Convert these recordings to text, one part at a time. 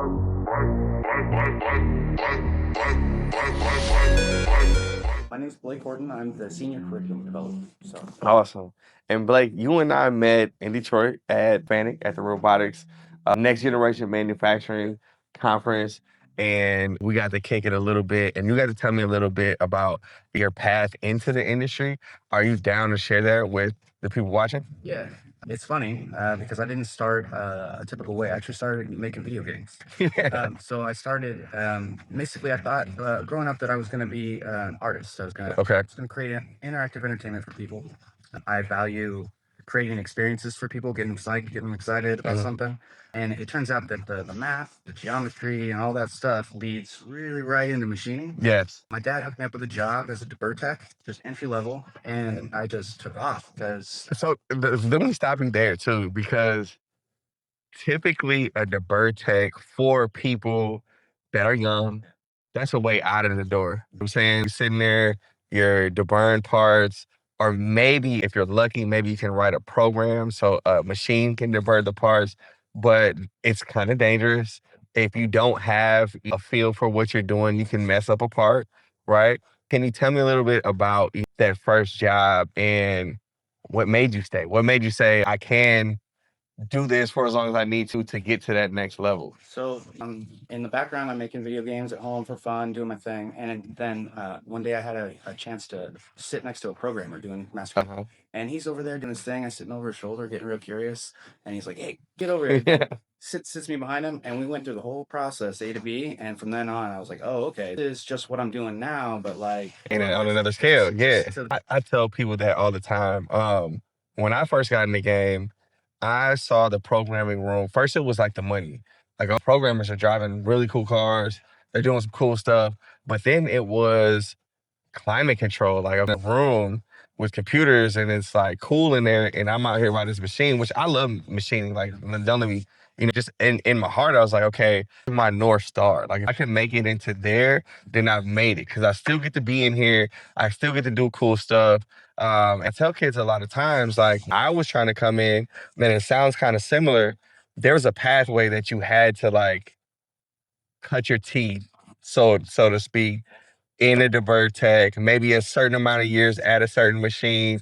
My name is Blake Horton. I'm the senior curriculum developer. Awesome. And Blake, you and I met in Detroit at FANUC at the Robotics Next Generation Manufacturing Conference, and we got to kick it a little bit. And you got to tell me a little bit about your path into the industry. Are you down to share that with the people watching? Yeah, it's funny because I didn't start a typical way. I actually started making video games. Yeah. So I started basically. I thought growing up that I was going to be an artist. I Okay. was going to create interactive entertainment for people. I value creating experiences for people, getting them psyched, getting them excited about something. And it turns out that the math, the geometry, and all that stuff leads really right into machining. Yes. My dad hooked me up with a job as a deburr tech, just entry level, and I just took off because So let me stop you there too, because typically a deburr tech for people that are young, that's a way out of the door. I'm saying you're sitting there, you're deburring parts, or maybe if you're lucky, maybe you can write a program so a machine can deburr the parts, but it's kind of dangerous. If you don't have a feel for what you're doing, you can mess up a part, right? Can you tell me a little bit about that first job and what made you stay? What made you say, I can do this for as long as I need to get to that next level? so in the background, I'm making video games at home for fun, doing my thing. And then one day I had a chance to sit next to a programmer doing master. Uh-huh. And he's over there doing his thing. I'm sitting over his shoulder, getting real curious. And he's like, "Hey, get over here." Yeah. Sits me behind him, and we went through the whole process, A to B. And from then on, I was like, "Oh, okay, this is just what I'm doing now." But like, On another scale, yeah. so I tell people that all the time. When I first got in the game, I saw the programming room. First, it was like the money. Like all programmers are driving really cool cars. They're doing some cool stuff. But then it was climate control, like I'm in a room with computers and it's like cool in there. And I'm out here by this machine, which I love machining. Like, don't let me, just in my heart, I was like, okay, this is my North Star. Like, if I can make it into there, then I've made it. Cause I still get to be in here. I still get to do cool stuff. I tell kids a lot of times, like, I was trying to come in, and it sounds kind of similar. There's a pathway that you had to like cut your teeth, so to speak, in a divert tech, maybe a certain amount of years at a certain machine.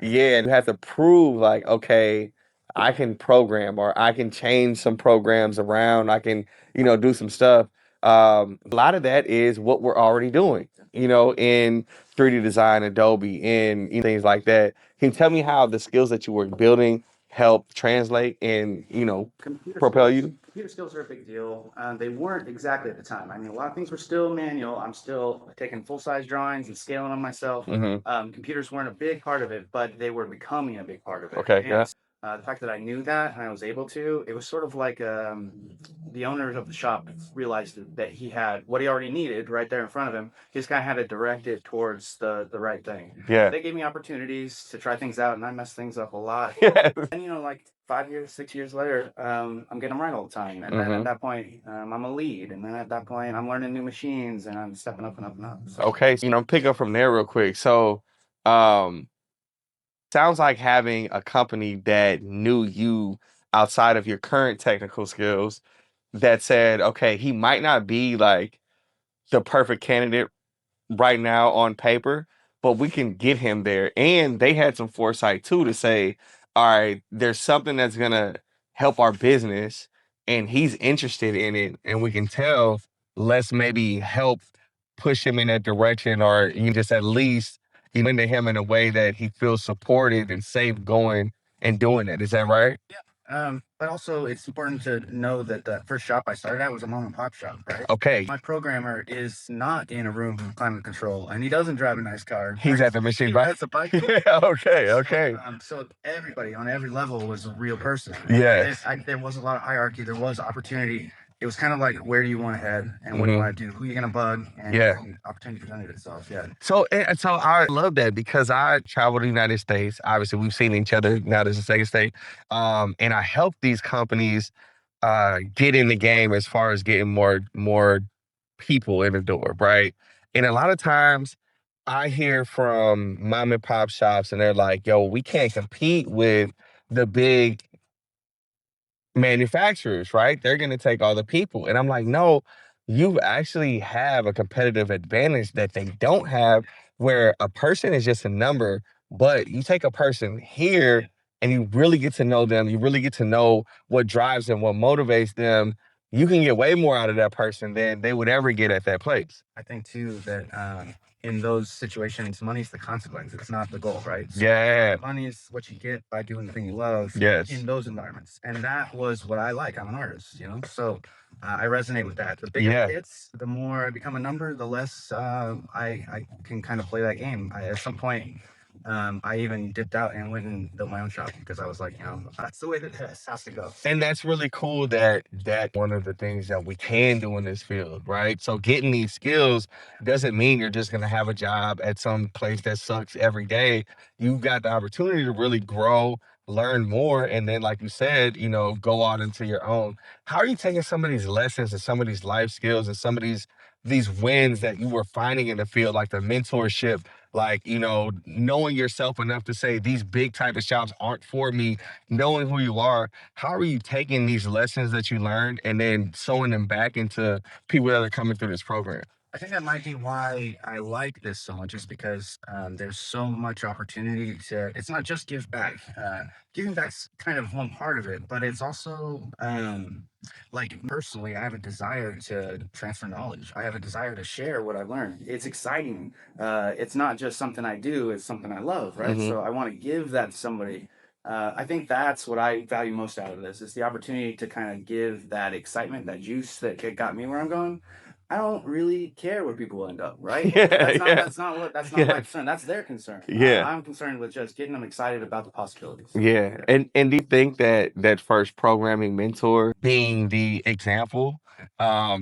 Yeah, and you have to prove like, okay, I can program or I can change some programs around. I can, do some stuff. A lot of that is what we're already doing, in 3D design, Adobe, and things like that. Can you tell me how the skills that you were building help translate and, propel you? Computer skills are a big deal. They weren't exactly at the time. I mean, a lot of things were still manual. I'm still taking full size drawings and scaling them myself. Computers weren't a big part of it, but they were becoming a big part of it. Okay, yeah. The fact that I knew that and I was able to, it was sort of like the owner of the shop realized that he had what he already needed right there in front of him. He just kind of had to direct it towards the right thing. Yeah. They gave me opportunities to try things out, and I messed things up a lot. Yeah. And like 5 years, 6 years later, I'm getting them right all the time. And then at that point, I'm a lead. And then at that point, I'm learning new machines and I'm stepping up and up and up. So, Okay, so, pick up from there real quick. So, um, sounds like having a company that knew you outside of your current technical skills that said, okay, he might not be like the perfect candidate right now on paper, but we can get him there. And they had some foresight too to say, all right, there's something that's gonna help our business and he's interested in it, and we can tell, let's maybe help push him in that direction, or you just at least into him in a way that he feels supported and safe going and doing it. Is that right? but also, it's important to know that the first shop I started at was a mom and pop shop, right? Okay. My programmer is not in a room with climate control, and he doesn't drive a nice car. He's at the machine, He right? rides a bike. Yeah, okay, okay. So everybody on every level was a real person. Yes. There was a lot of hierarchy. There was opportunity. It was kind of like, where do you want to head and what do you want to do? Who are you going to bug? And Yeah. opportunity presented itself. Yeah. So I love that because I travel to the United States. Obviously, we've seen each other now. This is the second state, and I help these companies get in the game as far as getting more people in the door, right? And a lot of times, I hear from mom and pop shops, and they're like, "Yo, we can't compete with the big manufacturers, right? They're going to take all the people. And I'm like, no, you actually have a competitive advantage that they don't have, where a person is just a number, but you take a person here and you really get to know them. You really get to know what drives them, what motivates them. You can get way more out of that person than they would ever get at that place. I think too that in those situations, money's the consequence. It's not the goal, right? So Yeah. money is what you get by doing the thing you love Yes. in those environments, and that was what I like. I'm an artist, so I resonate with that. The bigger Yeah. it gets, the more I become a number, the less I can kind of play that game. At some point, I even dipped out and went and built my own shop because I was like, that's the way that this has to go. And that's really cool that one of the things that we can do in this field, right? So getting these skills doesn't mean you're just going to have a job at some place that sucks every day. You've got the opportunity to really grow, learn more, and then, like you said, go out into your own. How are you taking some of these lessons and some of these life skills and some of these wins that you were finding in the field, like the mentorship, like, knowing yourself enough to say these big type of shops aren't for me, knowing who you are? How are you taking these lessons that you learned and then sewing them back into people that are coming through this program? I think that might be why I like this so much, is because there's so much opportunity to. It's not just give back. Giving back's kind of one part of it, but it's also like personally, I have a desire to transfer knowledge. I have a desire to share what I learned. It's exciting. It's not just something I do; it's something I love, right? Hmm. So I want to give that to somebody. I think that's what I value most out of this is the opportunity to kind of give that excitement, that juice that got me where I'm going. I don't really care where people end up, right? Yeah, That's not yeah, my yeah, concern. That's their concern. yeah. I'm concerned with just getting them excited about the possibilities. Yeah. And do you think that first programming mentor being the example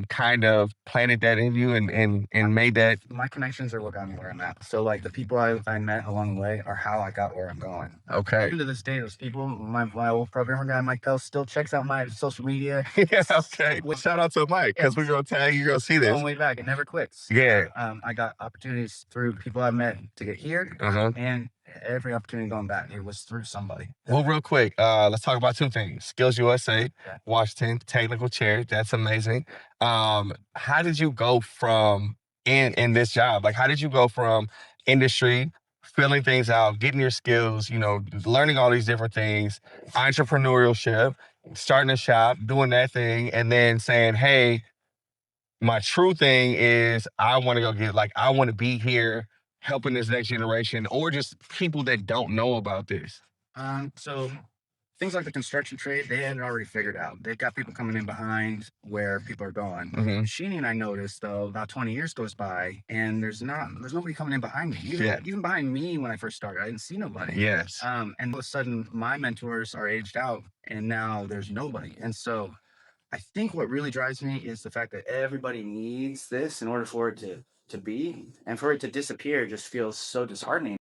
kind of planted that in you and made that My connections are what got me where I'm at. So like the people I met along the way are how I got where I'm going. okay? Even to this day, those people, my old programmer guy, Mike Pell, still checks out my social media. Yeah, okay. Well, shout out to Mike Yeah, because we're gonna tag you're gonna see this. going way back. It never quits. Yeah. I got opportunities through people I met to get here, Uh-huh. and every opportunity going back, it was through somebody. Well, real quick, let's talk about two things. Skills USA, Yeah. Washington, technical chair. That's amazing. How did you go from in this job? Like, how did you go from industry, filling things out, getting your skills, learning all these different things, entrepreneurship, starting a shop, doing that thing, and then saying, hey, my true thing is I want to go get, like, I want to be here helping this next generation or just people that don't know about this. So things like the construction trade, they had it already figured out. They've got people coming in behind where people are going. Hmm. Machining, I noticed though, about 20 years goes by, and there's nobody coming in behind me. Yeah. Even behind me when I first started, I didn't see nobody. Yes. And all of a sudden, my mentors are aged out, and now there's nobody. And so, I think what really drives me is the fact that everybody needs this in order for it to be, and for it to disappear just feels so disheartening.